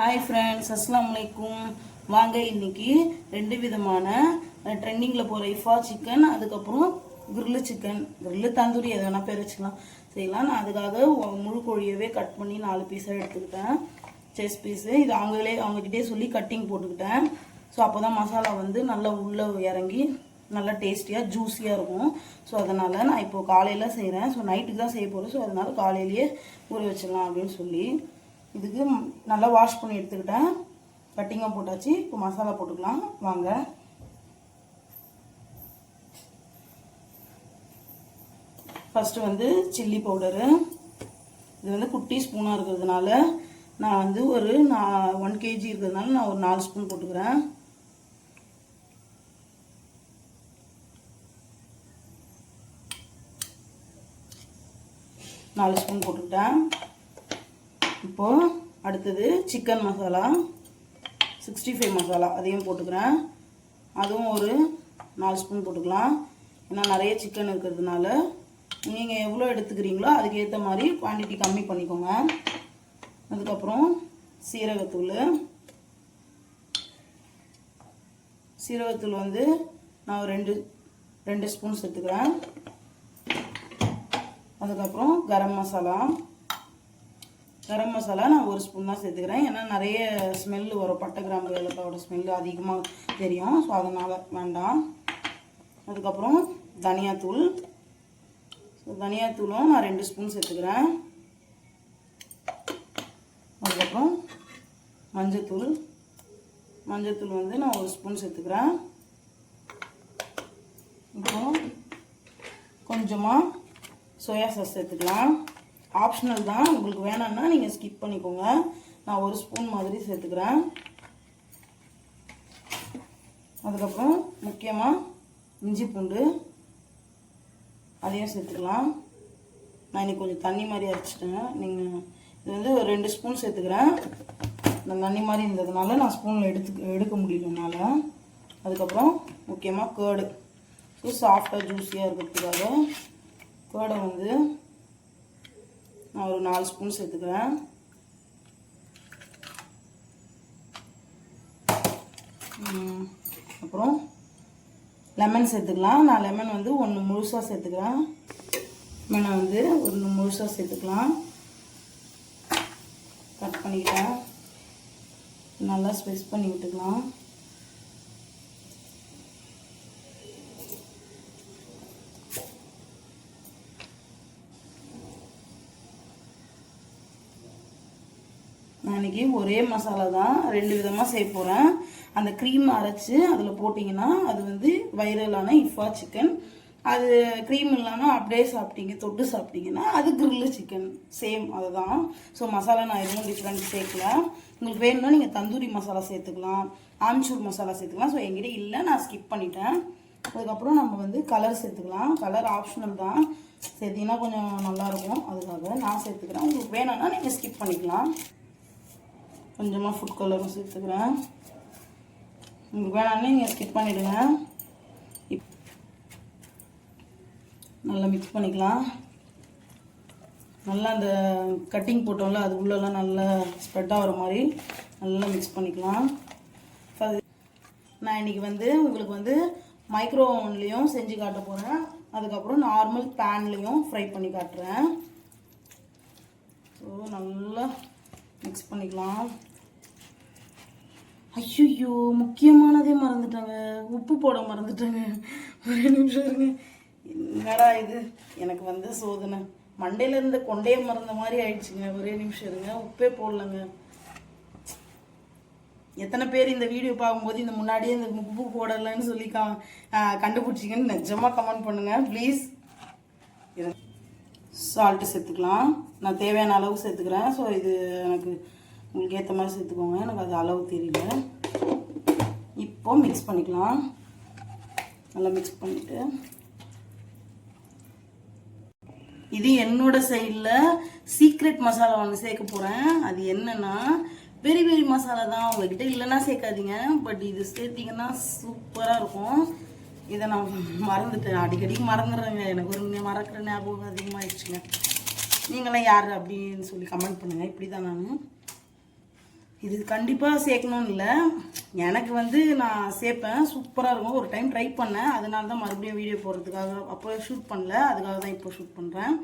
Hi friends, அஸ்ஸலாமு அலைக்கும். வாங்க இன்னைக்கு ரெண்டு விதமான ட்ரெண்டிங்கில் போகிற இஃபா சிக்கன், அதுக்கப்புறம் கிரில்லு சிக்கன், கிரில்லு தந்தூரி எது வேணால் பேர் வச்சுக்கலாம் செய்யலாம். நான் அதுக்காக முழு கோழியவே கட் பண்ணி 4 பீஸாக எடுத்துக்கிட்டேன், செஸ் பீஸு. இது அவங்ககிட்டே சொல்லி கட்டிங் போட்டுக்கிட்டேன். ஸோ அப்போ தான் மசாலா வந்து நல்லா உள்ளே இறங்கி நல்லா டேஸ்டியாக ஜூஸியாக இருக்கும். ஸோ அதனால் நான் இப்போது காலையில் செய்கிறேன். ஸோ நைட்டுக்கு தான் செய்ய போகிறேன். ஸோ அதனால் காலையிலேயே ஊற வச்சிடலாம் அப்படின்னு சொல்லி இதுக்கு நல்லா வாஷ் பண்ணி எடுத்துக்கிட்டேன். கட்டிங்காக போட்டாச்சு. இப்போ மசாலா போட்டுக்கலாம் வாங்க. ஃபஸ்ட்டு வந்து சில்லி பவுடரு. இது வந்து குட்டி ஸ்பூனாக இருக்கிறதுனால நான் வந்து 1 kg இருக்கிறதுனால நான் ஒரு 4 ஸ்பூன் போட்டுக்கிறேன். போட்டுக்கிட்டேன். இப்போது அடுத்தது சிக்கன் மசாலா 65 மசாலா அதையும் போட்டுக்கிறேன். அதுவும் ஒரு 4 ஸ்பூன் போட்டுக்கலாம். ஏன்னா நிறைய சிக்கன் இருக்கிறதுனால நீங்கள் எவ்வளோ எடுத்துக்கிறீங்களோ அதுக்கேற்ற மாதிரி குவான்டிட்டி கம்மி பண்ணிக்கோங்க. அதுக்கப்புறம் சீரகத்தூள் வந்து நான் 2 ஸ்பூன் சேர்த்துக்கிறேன். அதுக்கப்புறம் கரம் மசாலா நான் 1 ஸ்பூன் தான் சேர்த்துக்கிறேன். ஏன்னா நிறைய ஸ்மெல்லு வரும், பட்டை கிராம்பு ஏலக்காவோட ஸ்மெல்லு அதிகமாக தெரியும். ஸோ அதனால் வேண்டாம். அதுக்கப்புறம் தனியாத்தூள். தனியாத்தூளும் நான் 2 ஸ்பூன் சேர்த்துக்கிறேன். அதுக்கப்புறம் மஞ்சத்தூள் வந்து நான் 1 ஸ்பூன் சேர்த்துக்கிறேன். இப்போ கொஞ்சமாக சோயா சாஸ் சேர்த்துக்கலாம். ஆப்ஷனல் தான், உங்களுக்கு வேணாம்னா நீங்கள் ஸ்கிப் பண்ணிக்கோங்க. நான் 1 ஸ்பூன் மாதிரி சேர்த்துக்கிறேன். அதுக்கப்புறம் முக்கியமாக இஞ்சி பூண்டு அதையும் சேர்த்துக்கலாம். நான் இன்னைக்கு கொஞ்சம் தண்ணி மாதிரி அரைச்சிட்டேன். நீங்கள் இது வந்து ஒரு 2 ஸ்பூன் சேர்த்துக்கிறேன். இந்த தண்ணி மாதிரி இருந்ததுனால நான் ஸ்பூனில் எடுக்க முடியலனால. அதுக்கப்புறம் முக்கியமாக கேர்டு, சாஃப்டாக ஜூஸியாக இருக்கிறதுக்காக கேர்டை வந்து நான் ஒரு 4 ஸ்பூன் சேர்த்துக்கிறேன். அப்புறம் லெமன் சேர்த்துக்கலாம். நான் லெமன் வந்து 1 முழுசாக சேர்த்துக்கிறேன். லெமனை வந்து 1 முழுசாக சேர்த்துக்கலாம். கட் பண்ணிக்கிட்டேன். நல்லா ஸ்ப்ரெஸ் பண்ணி விட்டுக்கலாம். நான் இன்றைக்கி ஒரே மசாலா தான் 2 விதமாக செய்ய போகிறேன். அந்த க்ரீம் அரைச்சி அதில் போட்டிங்கன்னா அது வந்து வைரலான இஃபா சிக்கன். அது க்ரீம் இல்லாமல் அப்படியே தொட்டு சாப்பிட்டீங்கன்னா அது கிரில்லு சிக்கன். சேம் அதுதான். ஸோ மசாலா நான் எதுவும் டிஃப்ரெண்ட் சேர்க்கல. உங்களுக்கு வேணும்னா நீங்கள் தந்தூரி மசாலா சேர்த்துக்கலாம், ஆம்ச்சூர் மசாலா சேர்த்துக்கலாம். ஸோ என்கிட்ட இல்லை, நான் ஸ்கிப் பண்ணிட்டேன். அதுக்கப்புறம் நம்ம வந்து கலர் சேர்த்துக்கலாம். கலர் ஆப்ஷனல் தான், சேர்த்திங்கன்னா கொஞ்சம் நல்லாயிருக்கும். அதுக்காக நான் சேர்த்துக்கிறேன். உங்களுக்கு வேணும்னா நீங்கள் ஸ்கிப் பண்ணிக்கலாம். கொஞ்சமாக ஃபுட் கலரும் சேர்த்துக்கிறேன். உங்களுக்கு வேணாம்னே நீங்கள் ஸ்கிப் பண்ணிவிடுங்க. நல்லா மிக்ஸ் பண்ணிக்கலாம். நல்லா அந்த கட்டிங் போட்டோம்ல அது உள்ளெல்லாம் நல்லா ஸ்ப்ரெட் ஆகிற மாதிரி நல்லா மிக்ஸ் பண்ணிக்கலாம். நான் இன்றைக்கி வந்து உங்களுக்கு வந்து மைக்ரோ ஓவன்லேயும் செஞ்சு காட்ட போகிறேன். அதுக்கப்புறம் நார்மல் பேன்லேயும் ஃப்ரை பண்ணி காட்டுறேன். ஸோ நல்லா மிக்ஸ் பண்ணிக்கலாம். ஐயோ, முக்கியமானதே மறந்துட்டாங்க, உப்பு போட மறந்துட்டாங்க. ஒரே நிமிஷம் இருங்க. என்னடா இது, எனக்கு வந்து சோதனை. மண்டையில இருந்த கொண்டையே மறந்த மாதிரி ஆயிடுச்சுங்க. ஒரே நிமிஷம் இருங்க. உப்பே போடலங்க. எத்தனை பேர் இந்த வீடியோ பார்க்கும்போது இந்த முன்னாடியே இந்த உப்பு போடலைன்னு சொல்லி கண்டுபிடிச்சிங்கன்னு நிஜமாக கமெண்ட் பண்ணுங்க ப்ளீஸ். சால்ட்டு சேர்த்துக்கலாம். நான் தேவையான அளவு சேர்த்துக்கிறேன். ஸோ இது எனக்கு உங்களுக்கு ஏற்ற மாதிரி சேர்த்துக்கோங்க. எனக்கு அது அளவு தெரியல. இப்போ மிக்ஸ் பண்ணிக்கலாம். நல்லா மிக்ஸ் பண்ணிவிட்டு இது என்னோட சைடில் சீக்ரெட் மசாலா ஒன்று சேர்க்க போகிறேன். அது என்னன்னா பெரி பெரி மசாலா தான். உங்ககிட்ட இல்லைன்னா சேர்க்காதீங்க, பட் இது சேர்த்திங்கன்னா சூப்பராக இருக்கும். இதை நான் மறந்துட்டேன், அடிக்கடி மறந்துடுறேங்க. எனக்கு ஒரு மறக்கிற ஞாபகம் அதிகமாகிடுச்சுங்க. நீங்களாம் யார் அப்படின்னு சொல்லி கமெண்ட் பண்ணுங்கள். இப்படி தான் நான் இது கண்டிப்பாக சேர்க்கணும்னு இல்லை, எனக்கு வந்து நான் சேர்ப்பேன், சூப்பராக இருக்கும். ஒரு டைம் ட்ரை பண்ணேன், அதனால தான் மறுபடியும் வீடியோ போடுறதுக்காக அப்போ ஷூட் பண்ணல, அதுக்காக தான் இப்போ ஷூட் பண்ணுறேன்.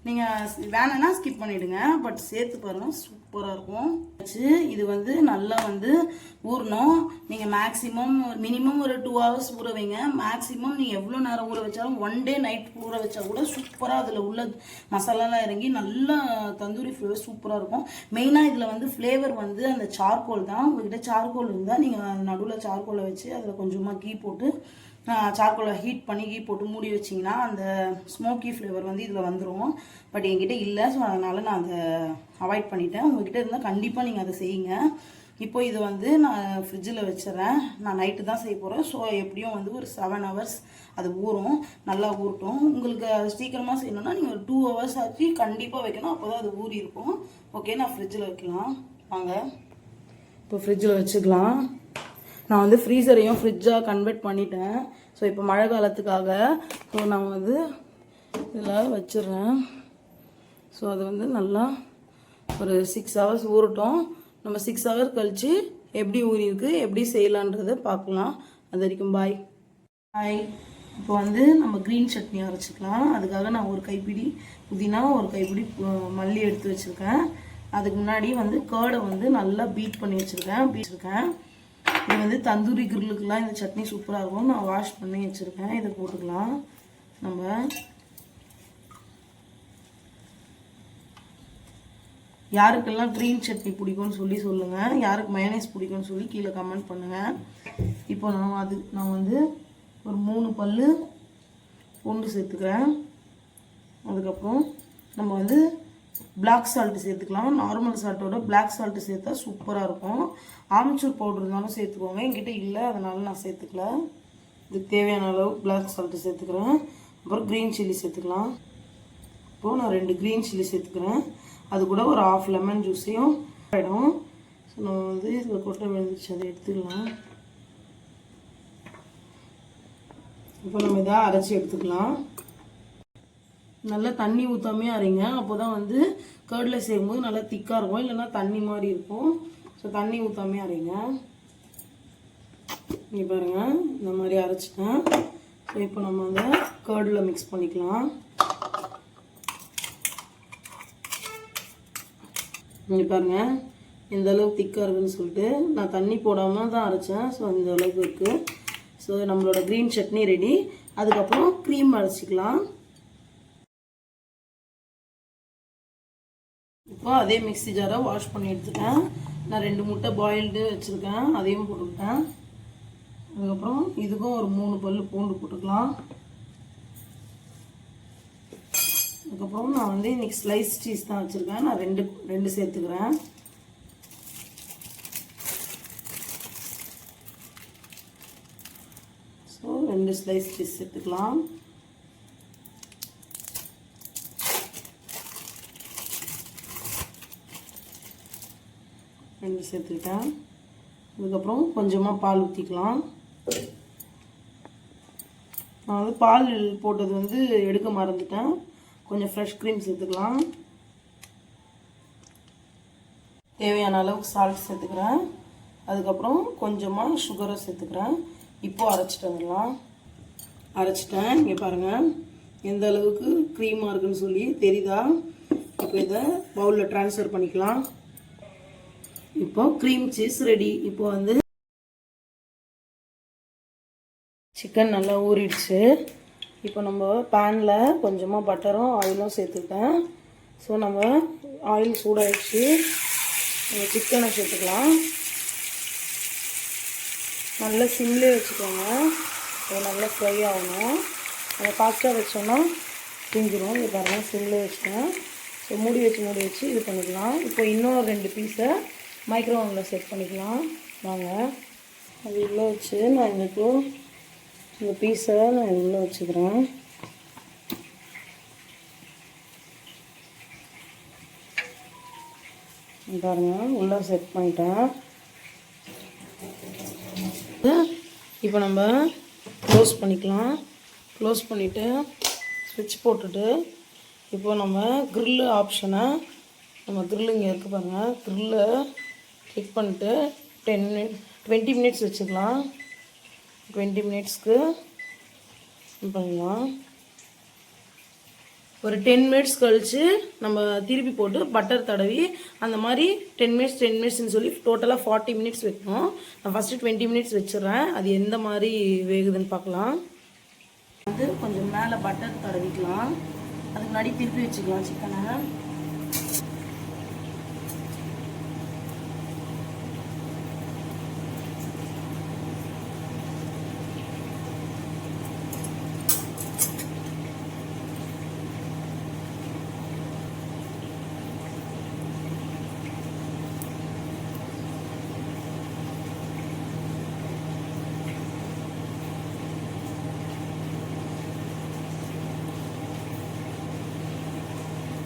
நீங்கள் வேணும்னா ஸ்கிப் பண்ணிவிடுங்க, பட் சேர்த்து பாருங்கள், சூப்பராக இருக்கும். இது வந்து நல்லா வந்து ஊறணும். நீங்கள் மேக்ஸிமம் மினிமம் ஒரு 2 hours ஊற வைங்க. மேக்ஸிமம் நீங்கள் எவ்வளோ நேரம் ஊற வச்சாலும் 1 day நைட் ஊற வச்சா கூட சூப்பராக அதில் உள்ள மசாலாலாம் இறங்கி நல்லா தந்தூரி ஃப்ளேவர் சூப்பராக இருக்கும். மெயினாக இதில் வந்து ஃப்ளேவர் வந்து அந்த சார்கோல் தான். உங்கள்கிட்ட சார்கோல் இருந்தால் நீங்கள் நடுவில் சார்கோலை வச்சு அதில் கொஞ்சமாக கீ போட்டு சார்கோலை ஹீட் பண்ணி கீ போட்டு மூடி வச்சிங்கன்னா அந்த ஸ்மோக்கி ஃப்ளேவர் வந்து இதில் வந்துடும். பட் என்கிட்ட இல்லை, ஸோ அதனால் நான் அதை அவாய்ட் பண்ணிட்டேன். உங்கள்கிட்ட இருந்தால் கண்டிப்பாக நீங்கள் அதை செய்யுங்க. இப்போ இதை வந்து நான் ஃப்ரிட்ஜில் வச்சிடறேன். நான் நைட்டு தான் செய்ய போகிறேன், ஸோ எப்படியும் வந்து ஒரு 7 hours அது ஊறும், நல்லா ஊறட்டும். உங்களுக்கு சீக்கிரமாக செய்யணும்னா நீங்கள் ஒரு 2 hours ஆச்சு கண்டிப்பாக வைக்கணும், அப்போ தான் அது ஊறி இருக்கும். ஓகே, நான் ஃப்ரிட்ஜில் வைக்கலாம் வாங்க. இப்போ ஃப்ரிட்ஜில் வச்சுக்கலாம். நான் வந்து ஃப்ரீசரையும் ஃப்ரிட்ஜாக கன்வெர்ட் பண்ணிட்டேன். ஸோ இப்போ மழை காலத்துக்காக ஸோ நான் வந்து இதில் வச்சிடுறேன். ஸோ அது வந்து நல்லா ஒரு 6 hours ஊறட்டும். நம்ம 6 hours கழித்து எப்படி ஊறிருக்கு எப்படி செய்யலான்றதை பார்க்கலாம். அது வரைக்கும் பாய். இப்போ வந்து நம்ம க்ரீன் சட்னி அரைச்சிக்கலாம். அதுக்காக நான் ஒரு கைப்பிடி புதினா, ஒரு கைப்பிடி மல்லி எடுத்து வச்சுருக்கேன். அதுக்கு முன்னாடி வந்து கேர்டை வந்து நல்லா பீட் பண்ணி வச்சுருக்கேன். இது வந்து தந்தூரி கிரில்லுக்கெலாம் இந்த சட்னி சூப்பராக இருக்கும். நான் வாஷ் பண்ணி வச்சுருக்கேன். இதை போட்டுக்கலாம். நம்ம யாருக்கெல்லாம் க்ரீன் சட்னி பிடிக்கும்னு சொல்லி சொல்லுங்கள், யாருக்கு மயோனைஸ் பிடிக்கும்னு சொல்லி கீழே கமெண்ட் பண்ணுங்கள். இப்போ நான் வந்து ஒரு 3 பல்லு பூண்டு சேர்த்துக்கிறேன். அதுக்கப்புறம் நம்ம வந்து பிளாக் சால்ட்டு சேர்த்துக்கலாம். நார்மல் சால்ட்டோட பிளாக் சால்ட்டு சேர்த்தா சூப்பராக இருக்கும். ஆம்ச்சூர் பவுடர் இருந்தாலும் சேர்த்துக்கோங்க, என்கிட்ட இல்லை அதனால நான் சேர்த்துக்கல. இதுக்கு தேவையான அளவு பிளாக் சால்ட்டு சேர்த்துக்கிறேன். அப்புறம் க்ரீன் சில்லி சேர்த்துக்கலாம். இப்போது நான் 2 க்ரீன் சில்லி சேர்த்துக்கிறேன். அது கூட ஒரு 1/2 லெமன் ஜூஸையும் ஆகிடும். ஸோ நம்ம வந்து இதில் கொட்டை விழுந்துச்சு, அதை எடுத்துக்கலாம். இப்போ நம்ம இதை அரைச்சி எடுத்துக்கலாம். நல்லா தண்ணி ஊற்றாமே அரைங்க, அப்போ தான் வந்து கேர்டில் செய்யும்போது நல்லா திக்காக இருக்கும், இல்லைன்னா தண்ணி மாதிரி இருக்கும். ஸோ தண்ணி ஊற்றாமே அரைங்க. இங்கே பாருங்கள், இந்த மாதிரி அரைச்சிட்டேன். ஸோ இப்போ நம்ம வந்து கேர்டில் மிக்ஸ் பண்ணிக்கலாம். இங்கே பாருங்கள் எந்த அளவுக்கு திக்காக இருக்குதுன்னு சொல்லிட்டு, நான் தண்ணி போடாமல் தான் அரைச்சேன். ஸோ இந்த அளவுக்கு இருக்குது. ஸோ நம்மளோட க்ரீன் சட்னி ரெடி. அதுக்கப்புறம் க்ரீம் அரைச்சிக்கலாம். இப்போ அதே மிக்ஸி ஜாரை வாஷ் பண்ணி எடுத்துட்டேன். நான் 2 முட்டை பாயில்டு வச்சுருக்கேன், அதையும் போட்டுக்கிட்டேன். அதுக்கப்புறம் இதுக்கும் ஒரு 3 பல்லு பூண்டு போட்டுக்கலாம். அதுக்கப்புறம் நான் வந்து இன்றைக்கி ஸ்லைஸ் சீஸ் தான் வச்சுருக்கேன், நான் 2 சேர்த்துக்கிறேன். ஸோ 2 ஸ்லைஸ் சீஸ் சேர்த்துக்கலாம். ரெண்டு சேர்த்துக்கிட்டேன். அதுக்கப்புறம் கொஞ்சமாக பால் ஊற்றிக்கலாம். நான் வந்து பால் போட்டது வந்து எடுக்க மறந்துட்டேன். கொஞ்சம் ஃப்ரெஷ் க்ரீம் சேர்த்துக்கலாம். தேவையான அளவுக்கு சால்ட் சேர்த்துக்கிறேன். அதுக்கப்புறம் கொஞ்சமாக சுகரை சேர்த்துக்கிறேன். இப்போது அரைச்சிட்டு வந்துடலாம். அரைச்சிட்டேன். இங்கே பாருங்கள் எந்த அளவுக்கு க்ரீமாக இருக்குன்னு சொல்லி தெரியுதா? இப்போ இதை பவுலில் ட்ரான்ஸ்ஃபர் பண்ணிக்கலாம். இப்போ க்ரீம் சீஸ் ரெடி. இப்போ வந்து சிக்கன் நல்லா ஊறிடுச்சு. இப்போ நம்ம பேனில் கொஞ்சமாக பட்டரும் ஆயிலும் சேர்த்துக்கிட்டேன். ஸோ நம்ம ஆயில் சூடாகிடுச்சு, நம்ம சிக்கனை சேர்த்துக்கலாம். நல்லா சிம்லேயே வச்சுக்கோங்க, அது நல்லா ஃப்ரை ஆகணும். நம்ம ஃபாஸ்ட்டாக வச்சோன்னா பிஞ்சிடும். இது பாருங்கள் சிம்லேயே வச்சுட்டேன். ஸோ மூடி வச்சு இது பண்ணிக்கலாம். இப்போ இன்னும் 2 பீஸை மைக்ரோவேவில் செட் பண்ணிக்கலாம். வாங்க, அது உள்ளே வச்சு நான் இந்த பீஸை நான் உள்ளே வச்சுக்கிறேன். பாருங்கள் உள்ளே செட் பண்ணிட்டேன். இப்போ நம்ம க்ளோஸ் பண்ணிக்கலாம். க்ளோஸ் பண்ணிவிட்டு ஸ்விட்ச் போட்டுட்டு இப்போ நம்ம க்ரில்லு ஆப்ஷனை, நம்ம க்ரில்லு இங்கே இருக்குது பாருங்கள், க்ரில்லை கிளிக் பண்ணிட்டு 20 மினிட்ஸ் வச்சுக்கலாம். 20 மினிட்ஸ்க்கு பண்ணலாம். ஒரு 10 மினிட்ஸ் கழித்து நம்ம திருப்பி போட்டு பட்டர் தடவி அந்த மாதிரி 10 மினிட்ஸ்ன்னு சொல்லி டோட்டலாக 40 மினிட்ஸ் வைக்கணும். நான் ஃபஸ்ட்டு 20 மினிட்ஸ் வச்சிடுறேன். அது எந்த மாதிரி வேகுதுன்னு பார்க்கலாம். வந்து கொஞ்சம் மேலே பட்டர் தடவிக்கலாம். அதுக்கு முன்னாடி திருப்பி வச்சுக்கலாம் சிக்கனை.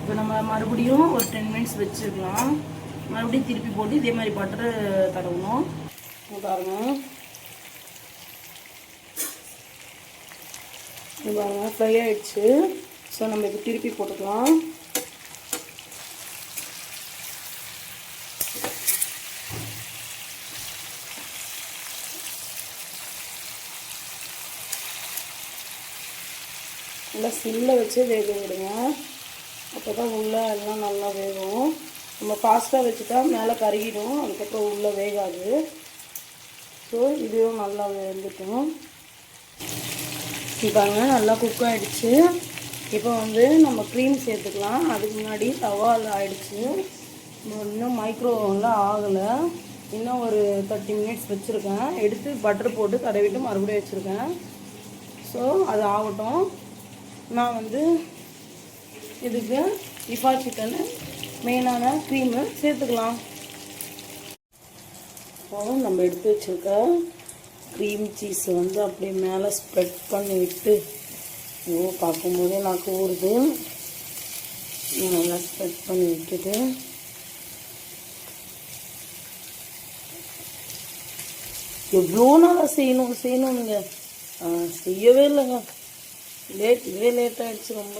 இப்போ நம்ம மறுபடியும் ஒரு 10 மினிட்ஸ் வச்சுருக்கலாம். மறுபடியும் திருப்பி போட்டு இதே மாதிரி பட்டரு தடவணும். பாருங்க, இது பாருங்க ஃப்ரை ஆகிடுச்சு. ஸோ நம்ம இப்போ திருப்பி போட்டுக்கலாம். நல்லா சிம்மில் வச்சு வேக விடுங்க. அப்போ தான் உள்ளே எல்லாம் நல்லா வேகும். நம்ம ஃபாஸ்ட்டாக வச்சுட்டா மேலே கருகிடும், அதுக்கப்புறம் உள்ளே வேகாது. ஸோ இதுவும் நல்லா வெந்துட்டோம். இப்பாங்க நல்லா குக் ஆகிடுச்சு. இப்போ வந்து நம்ம க்ரீம் சேர்த்துக்கலாம். அதுக்கு முன்னாடி தவாவில் ஆகிடுச்சு. இன்னும் மைக்ரோவேவில் ஆகலை. இன்னும் ஒரு 30 மினிட்ஸ் வச்சுருக்கேன். எடுத்து பட்டர் போட்டு தடவிட்டு மறுபடியும் வச்சுருக்கேன். ஸோ அது ஆகட்டும். நான் வந்து இதுக்கு இஃபா சிக்கனு மெயினான க்ரீமு சேர்த்துக்கலாம். அப்போ நம்ம எடுத்து வச்சுருக்க க்ரீம் சீஸை வந்து அப்படியே மேலே ஸ்ப்ரெட் பண்ணி விட்டு பார்க்கும்போதே நான் ஊறுது. நல்லா ஸ்ப்ரெட் பண்ணி விட்டுட்டு எவ்வளோ நாளாக செய்யணுங்க. செய்யவே இல்லைங்க. இதுவே லேட் ஆகிடுச்சு ரொம்ப.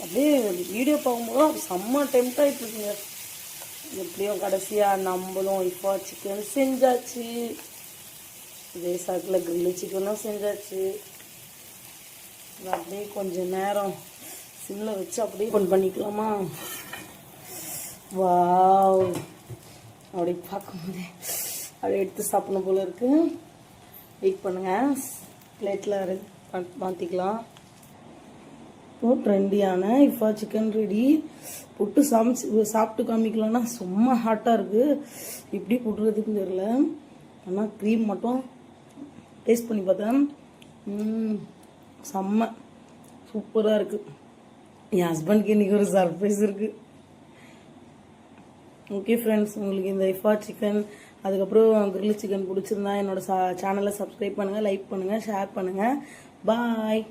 அப்படியே வீடியோ பார்க்கும்போது அது செம்ம டெம்ட் ஆகிட்டு இருக்குங்க. எப்படியும் கடைசியாக நம்மளும் இஃபா சிக்கன் செஞ்சாச்சு. இதே சாக்கில் கிரில்லு சிக்கனும் செஞ்சாச்சு. அப்படியே கொஞ்சம் நேரம் சிம்மில் வச்சு அப்படியே ஓப்பன் பண்ணிக்கலாமா? வாவ், அப்படி பார்க்கும்போதே அப்படியே எடுத்து சாப்பிடணும் போல இருக்கு. வெயிட் பண்ணுங்கள், பிளேட்டில் மாற்றிக்கலாம். இப்போ ட்ரெண்டியான இஃபா சிக்கன் ரெடி. புட்டு சாப்பிட்டு காமிக்கலாம்னா சும்மா ஹாட்டாக இருக்குது. இப்படி புட்டுறதுக்குன்னு தெரியல. ஆனால் க்ரீம் மட்டும் டேஸ்ட் பண்ணி பார்த்தேன். செம்ம சூப்பராக இருக்குது. என் ஹஸ்பண்ட்க்கு இன்றைக்கி ஒரு சர்ப்ரைஸ் இருக்குது. ஓகே ஃப்ரெண்ட்ஸ், உங்களுக்கு இந்த இஃபா சிக்கன் அதுக்கப்புறம் கிரில் சிக்கன் பிடிச்சிருந்தா என்னோட சேனலை சப்ஸ்கிரைப் பண்ணுங்கள், லைக் பண்ணுங்கள், ஷேர் பண்ணுங்கள். பாய்.